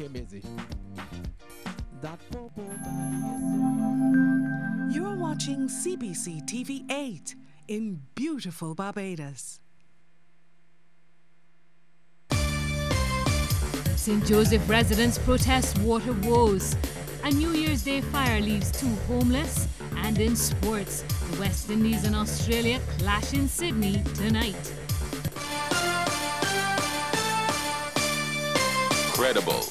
Hey, Maisie. That popo You are watching CBC TV 8 in beautiful Barbados. St. Joseph residents protest water woes. A New Year's Day fire leaves 2 homeless. And in sports, the West Indies and Australia clash in Sydney tonight. Credible,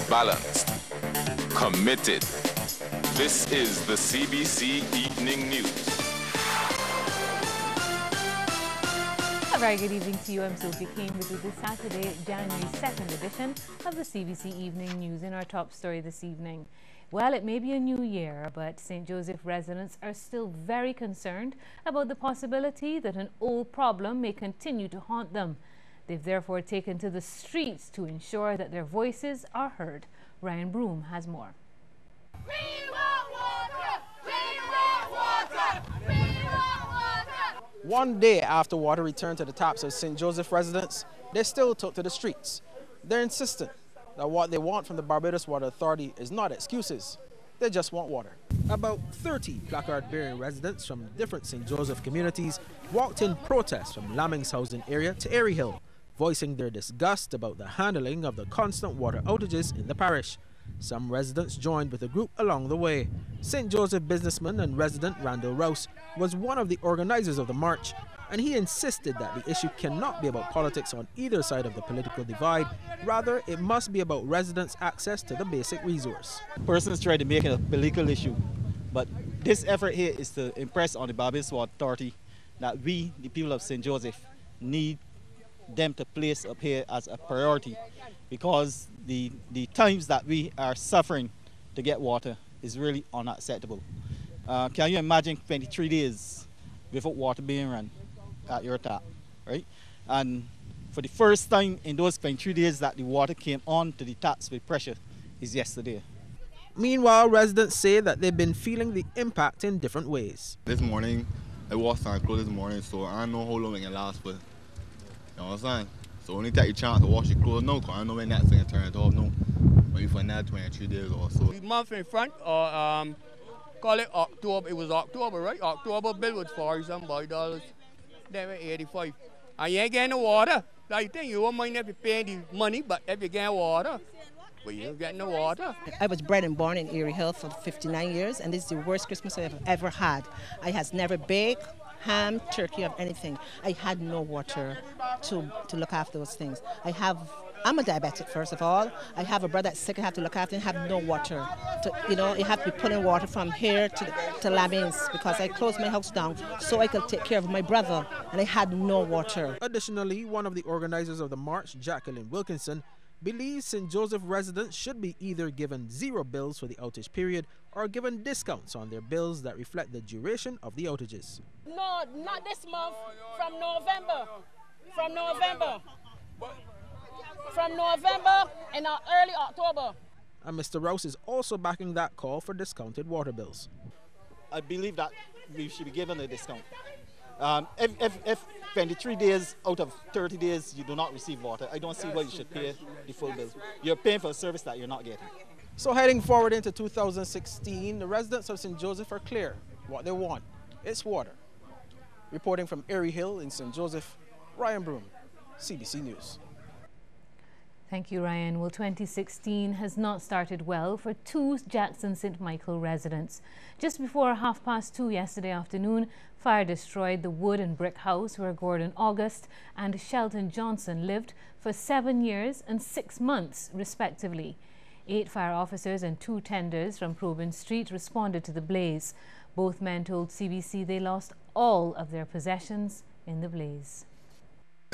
balanced, committed. This is the CBC Evening News. A very good evening to you. I'm Sophie Kane with you this Saturday, January 2nd edition of the CBC Evening News. In our top story this evening, well, it may be a new year, but St. Joseph residents are still very concerned about the possibility that an old problem may continue to haunt them. They've therefore taken to the streets to ensure that their voices are heard. Ryan Broom has more. We want water! We want water! We want water! One day after water returned to the taps of St. Joseph residents, they still took to the streets. They're insistent that what they want from the Barbados Water Authority is not excuses. They just want water. About 30 placard-bearing residents from different St. Joseph communities walked in protest from Lamingshausen area to Airy Hill, voicing their disgust about the handling of the constant water outages in the parish. Some residents joined with the group along the way. St. Joseph businessman and resident Randall Rouse was one of the organizers of the march, and he insisted that the issue cannot be about politics on either side of the political divide. Rather, it must be about residents' access to the basic resource. Persons try to make it a political issue, but this effort here is to impress on the Barbados Water Authority that we, the people of St. Joseph, need them to place up here as a priority, because the times that we are suffering to get water is really unacceptable. Can you imagine 23 days without water being run at your tap, right? And for the first time in those 23 days that the water came on to the taps with pressure is yesterday. Meanwhile, residents say that they've been feeling the impact in different ways. This morning, I washed my clothes this morning, so I don't know how long it can last for. You know what I'm saying? So only take a chance to wash your clothes now, because I know when that's going to turn it off now. Maybe for another 23 days or so. The month in front, call it October, it was October, right? October bill was $40-some, then $85. And you ain't getting the water. Like you think you won't mind if you're paying the money, but if you're getting water, but you ain't getting the water. I was bred and born in Airy Hill for 59 years, and this is the worst Christmas I've ever had. I has never baked ham, turkey, or anything. I had no water to look after those things. I'm a diabetic, first of all. I have a brother that's sick I have to look after and have no water. You have to be pulling water from here to Lamins, because I closed my house down so I could take care of my brother, and I had no water. Additionally, one of the organizers of the march, Jacqueline Wilkinson, believes St. Joseph residents should be either given 0 bills for the outage period or given discounts on their bills that reflect the duration of the outages. No, not this month, from November. From November and early October. And Mr. Rouse is also backing that call for discounted water bills. I believe that we should be given a discount. If 23 days out of 30 days you do not receive water, I don't see why you should pay the full bill. You're paying for a service that you're not getting. So heading forward into 2016, the residents of St. Joseph are clear. What they want, it's water. Reporting from Airy Hill in St. Joseph, Ryan Broom, CBC News. Thank you, Ryan. Well, 2016 has not started well for 2 Jackson St. Michael residents. Just before 2:30 yesterday afternoon, fire destroyed the wood and brick house where Gordon August and Shelton Johnson lived for 7 years and 6 months, respectively. 8 fire officers and 2 tenders from Probin Street responded to the blaze. Both men told CBC they lost all of their possessions in the blaze.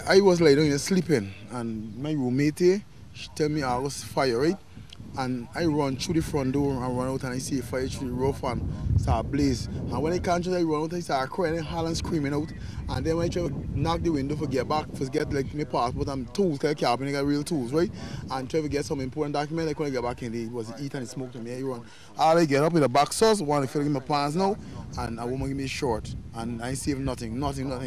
I was lying down here sleeping, and my roommate here, she tell me I was fire, right? And I run through the front door and run out, and I see a fire through the roof and start blaze. And when I can't I run out, I start crying and hollering, screaming out. And then when I try to knock the window for get back, for get like my passport and tools, because I can't I got real tools, right? And try to get some important document, I couldn't get back in there. It was eat and smoke to me, I run. All I get up in the back sauce, want to fill in my pants now, and a woman give me a short. And I save nothing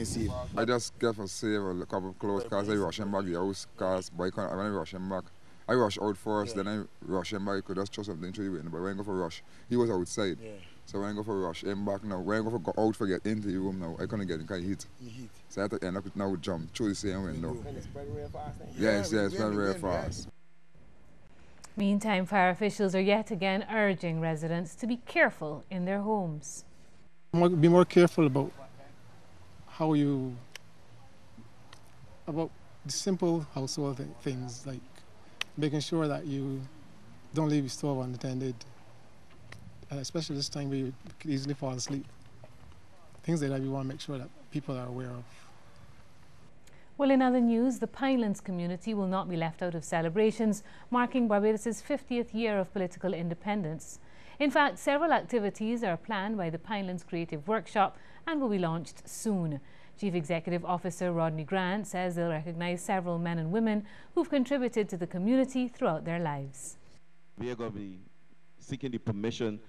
save. I just get for save a couple of clothes because I rush him back the house, because boy can't, when I rush him back, I rush out first, then I rush him back. I could just throw something through the window. But when I go for rush, he was outside. Yeah. So when I go for rush, him back now. When I go for go out for get into the room now, I couldn't get him because he hit. So I had to end up with now jump through the same window. And it spread real fast. Yes, it spread real fast. Meantime, fire officials are yet again urging residents to be careful in their homes. Be more careful about about the simple household things, like making sure that you don't leave your stove unattended, and especially this time where you could easily fall asleep. Things like that we want to make sure that people are aware of. Well, in other news, the Pinelands community will not be left out of celebrations marking Barbados' 50th year of political independence. In fact, several activities are planned by the Pinelands Creative Workshop and will be launched soon. Chief Executive Officer Rodney Grant says they'll recognise several men and women who've contributed to the community throughout their lives. We are going to be seeking the permission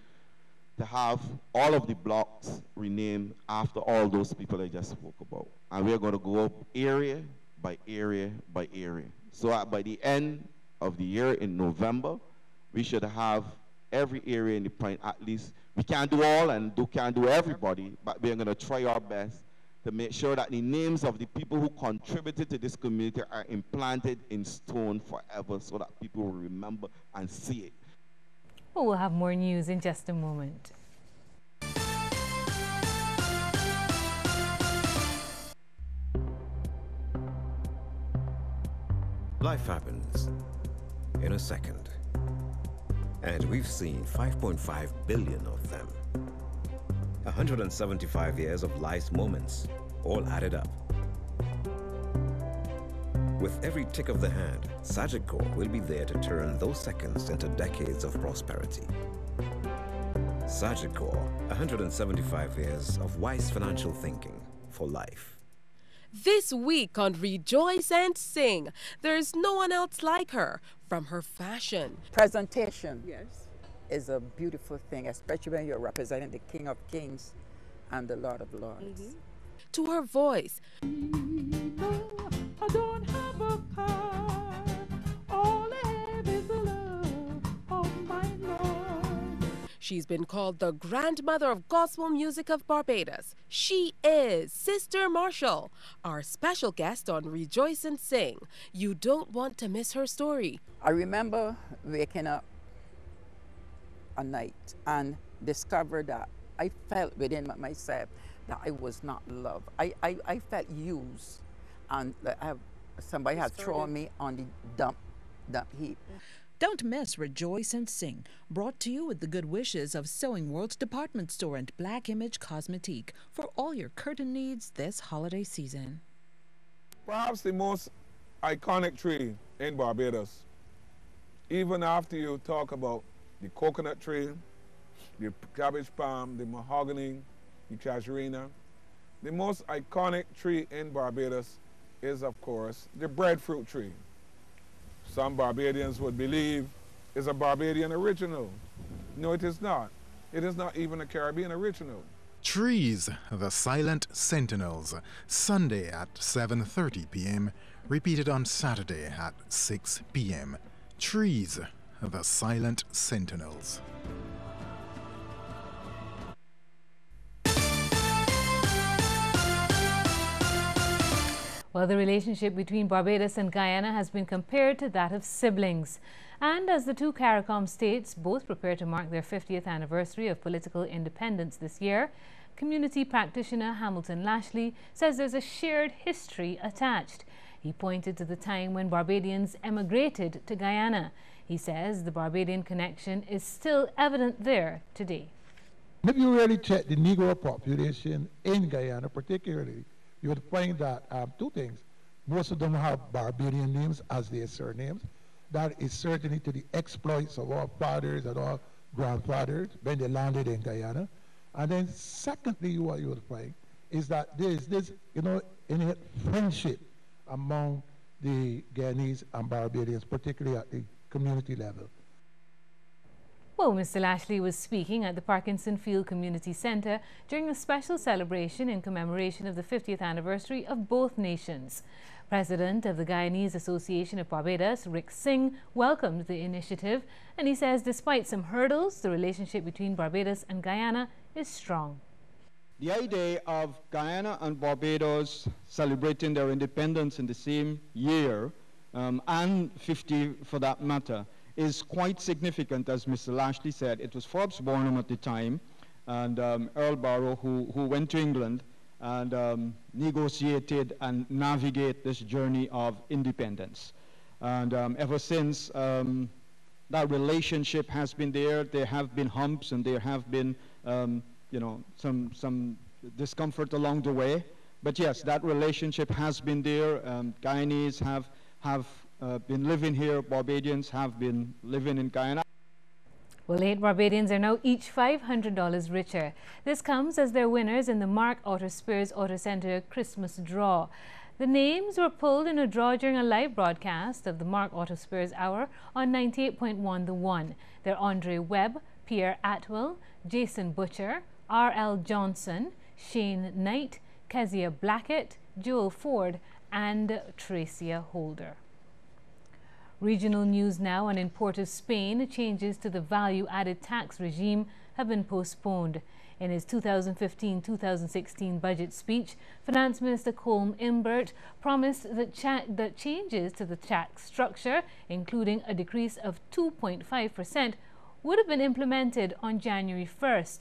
to have all of the blocks renamed after all those people I just spoke about. And we're going to go up area by area by area. So by the end of the year in November, we should have every area in the Pine, at least. We can't do all and can't do everybody, but we're going to try our best to make sure that the names of the people who contributed to this community are implanted in stone forever so that people will remember and see it. Well, we'll have more news in just a moment. Life happens in a second, and we've seen 5.5 billion of them. 175 years of life's moments, all added up. With every tick of the hand, Sagicor will be there to turn those seconds into decades of prosperity. Sagicor, 175 years of wise financial thinking for life. This week on Rejoice and Sing, there's no one else like her. From her fashion, presentation is a beautiful thing, especially when you're representing the King of Kings and the Lord of Lords. To her voice, I don't have a car, all I have is the love of my Lord. she's been called the grandmother of gospel music of Barbados. She is Sister Marshall, our special guest on Rejoice and Sing. You don't want to miss her story. I remember waking up a night and discovered that I felt within myself that I was not loved. I felt used, and somebody had thrown me on the dump heap. Don't miss Rejoice and Sing, brought to you with the good wishes of Sewing World's department store and Black Image Cosmetique for all your curtain needs this holiday season. Perhaps the most iconic tree in Barbados, even after you talk about the coconut tree, the cabbage palm, the mahogany, the casuarina, the most iconic tree in Barbados is, of course, the breadfruit tree. Some Barbadians would believe is a Barbadian original. No, it is not. It is not even a Caribbean original. Trees, the Silent Sentinels, Sunday at 7:30 p.m., repeated on Saturday at 6 p.m. Trees, the Silent Sentinels. Well, the relationship between Barbados and Guyana has been compared to that of siblings. And as the two CARICOM states both prepare to mark their 50th anniversary of political independence this year, community practitioner Hamilton Lashley says there's a shared history attached. He pointed to the time when Barbadians emigrated to Guyana. He says the Barbadian connection is still evident there today. If you really check the Negro population in Guyana particularly, you would find that two things. Most of them have Barbadian names as their surnames. That is certainly to the exploits of our fathers and our grandfathers when they landed in Guyana. And then secondly, what you would find is that there is this, innate friendship among the Guyanese and Barbadians, particularly at the community level. Well, Mr. Lashley was speaking at the Parkinson Field Community Centre during a special celebration in commemoration of the 50th anniversary of both nations. President of the Guyanese Association of Barbados, Rick Singh, welcomed the initiative, and he says despite some hurdles, the relationship between Barbados and Guyana is strong. The idea of Guyana and Barbados celebrating their independence in the same year, and 50 for that matter, is quite significant, as Mr. Lashley said. It was Forbes Barnum at the time, and Earl Barrow, who went to England and negotiated and navigate this journey of independence. And ever since, that relationship has been there. There have been humps, and there have been, you know, some discomfort along the way. But yes, that relationship has been there. Guyanese have been living here. Barbadians have been living in Guyana. Well, 8 Barbadians are now each $500 richer. This comes as they're winners in the Mark Auto Spurs Auto Centre Christmas draw. The names were pulled in a draw during a live broadcast of the Mark Auto Spurs Hour on 98.1 The One. They're Andre Webb, Pierre Atwell, Jason Butcher, R.L. Johnson, Shane Knight, Kezia Blackett, Joel Ford, and Tracia Holder. Regional news now. On in Port of Spain, changes to the value-added tax regime have been postponed. In his 2015-2016 budget speech, Finance Minister Colm Imbert promised that changes to the tax structure, including a decrease of 2.5%, would have been implemented on January 1st.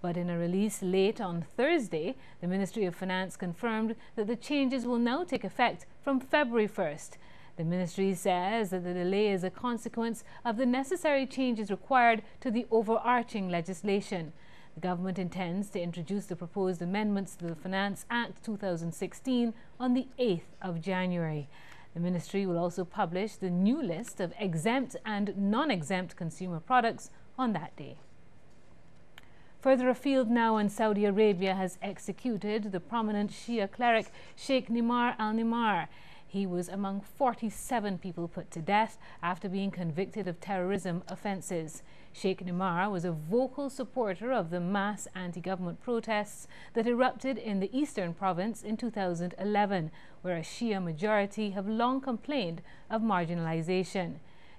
But in a release late on Thursday, the Ministry of Finance confirmed that the changes will now take effect from February 1st. The ministry says that the delay is a consequence of the necessary changes required to the overarching legislation. The government intends to introduce the proposed amendments to the Finance Act 2016 on the 8th of January. The ministry will also publish the new list of exempt and non-exempt consumer products on that day. Further afield now, and Saudi Arabia has executed the prominent Shia cleric Sheikh Nimar al-Nimar. He was among 47 people put to death after being convicted of terrorism offences. Sheikh Nimar was a vocal supporter of the mass anti-government protests that erupted in the eastern province in 2011, where a Shia majority have long complained of marginalization.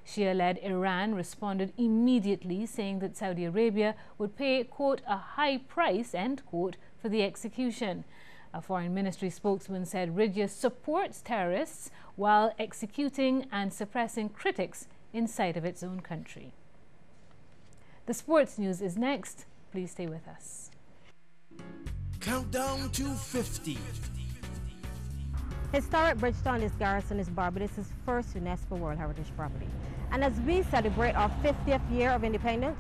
Shia-led Iran responded immediately, saying that Saudi Arabia would pay, quote, a high price, end quote, for the execution. A foreign ministry spokesman said Riyadh supports terrorists while executing and suppressing critics inside of its own country. The sports news is next. Please stay with us. Countdown to 50. Historic Bridgetown East Garrison is Barbados' first UNESCO World Heritage Property. And as we celebrate our 50th year of independence,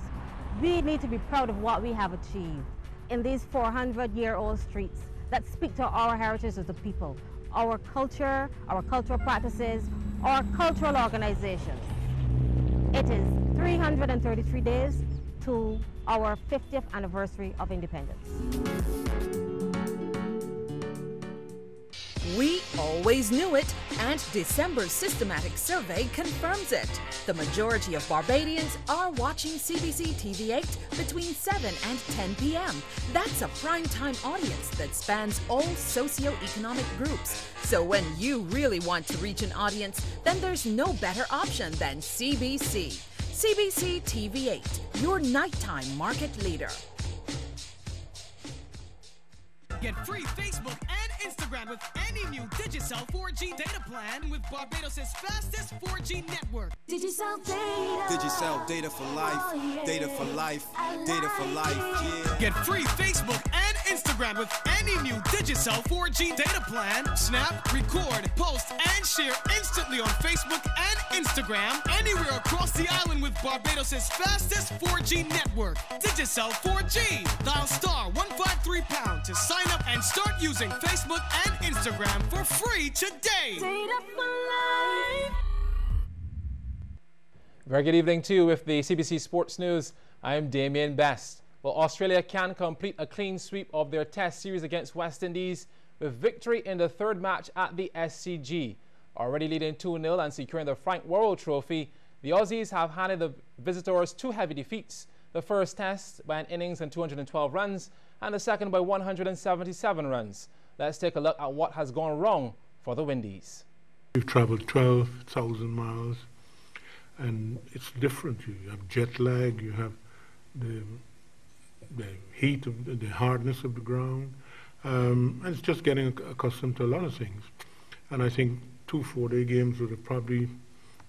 we need to be proud of what we have achieved in these 400-year-old streets that speak to our heritage as a people, our culture, our cultural practices, our cultural organizations. It is 333 days to our 50th anniversary of independence. We always knew it, and December's systematic survey confirms it. The majority of Barbadians are watching CBC TV8 between 7 and 10 p.m. That's a prime-time audience that spans all socio-economic groups. So when you really want to reach an audience, then there's no better option than CBC. CBC TV8, your nighttime market leader. Get free Facebook and Instagram with any new Digicel 4G data plan with Barbados' fastest 4G network. Digicel data. Digicel data for life. Oh, yeah. Data for life. Data for life. Yeah. Get free Facebook and Instagram with any new Digicel 4G data plan. Snap, record, post, and share instantly on Facebook and Instagram anywhere across the island with Barbados' fastest 4G network. Digicel 4G. Dial *153# to sign up and start using Facebook and Instagram for free today. Data for life. Very good evening to you with the CBC Sports News. I am Damien Best. Well, Australia can complete a clean sweep of their Test series against West Indies with victory in the third match at the SCG. Already leading 2-0 and securing the Frank Worrell Trophy, The Aussies have handed the visitors 2 heavy defeats. The first test by an innings and 212 runs, and the second by 177 runs. Let's take a look at what has gone wrong for the Windies. We've traveled 12,000 miles, and it's different. You have jet lag, you have the heat, the hardness of the ground, and it's just getting accustomed to a lot of things. And I think 2 4-day games would have probably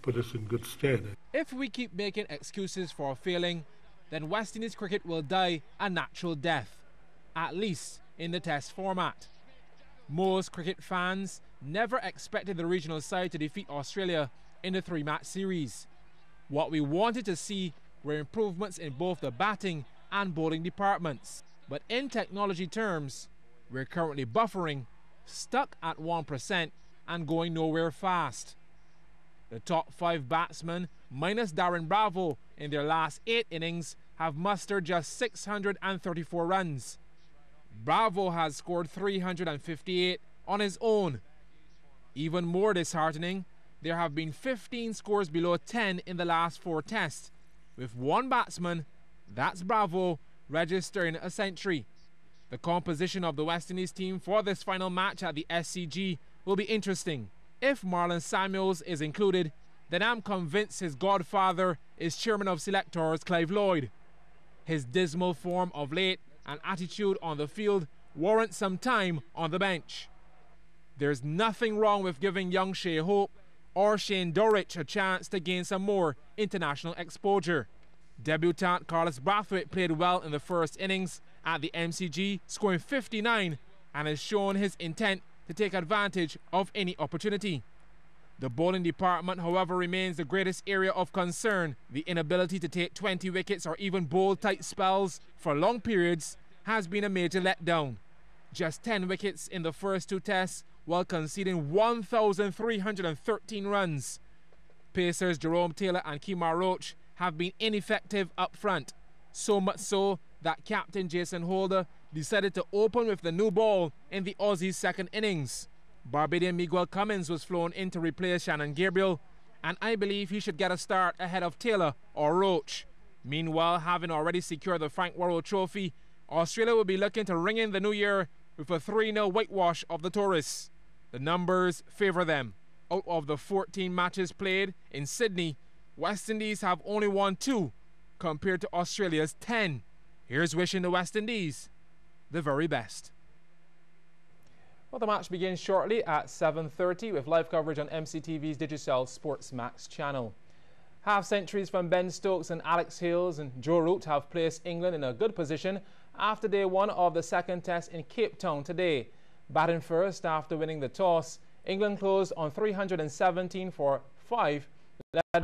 put us in good stead. If we keep making excuses for failing, then West Indies cricket will die a natural death, at least in the test format. Most cricket fans never expected the regional side to defeat Australia in the 3-match series. What we wanted to see were improvements in both the batting and bowling departments. But in technology terms, we're currently buffering, stuck at 1% and going nowhere fast. The top 5 batsmen, minus Darren Bravo, in their last 8 innings have mustered just 634 runs. Bravo has scored 358 on his own. Even more disheartening, there have been 15 scores below 10 in the last 4 tests, with one batsman, that's Bravo, registering a century. The composition of the West Indies team for this final match at the SCG will be interesting. If Marlon Samuels is included, then I'm convinced his godfather is chairman of selectors Clive Lloyd. His dismal form of late and attitude on the field warrant some time on the bench. There's nothing wrong with giving young Shea Hope or Shane Dorrich a chance to gain some more international exposure. Debutant Carlos Brathwaite played well in the first innings at the MCG, scoring 59, and has shown his intent to take advantage of any opportunity. The bowling department, however, remains the greatest area of concern. The inability to take 20 wickets or even bowl tight spells for long periods has been a major letdown. Just 10 wickets in the first 2 tests while conceding 1,313 runs. Pacers Jerome Taylor and Kemar Roach have been ineffective up front, so much so that captain Jason Holder decided to open with the new ball in the Aussies' second innings. Barbadian Miguel Cummins was flown in to replace Shannon Gabriel, and I believe he should get a start ahead of Taylor or Roach. Meanwhile, having already secured the Frank Worrell Trophy, Australia will be looking to ring in the new year with a 3-0 whitewash of the tourists. The numbers favour them. Out of the 14 matches played in Sydney, West Indies have only won 2 compared to Australia's 10. Here's wishing the West Indies the very best. Well, the match begins shortly at 7:30 with live coverage on MCTV's Digicel Sports Max channel. Half-centuries from Ben Stokes and Alex Hales and Joe Root have placed England in a good position after day 1 of the second test in Cape Town today. Batting first after winning the toss, England closed on 317 for 5, led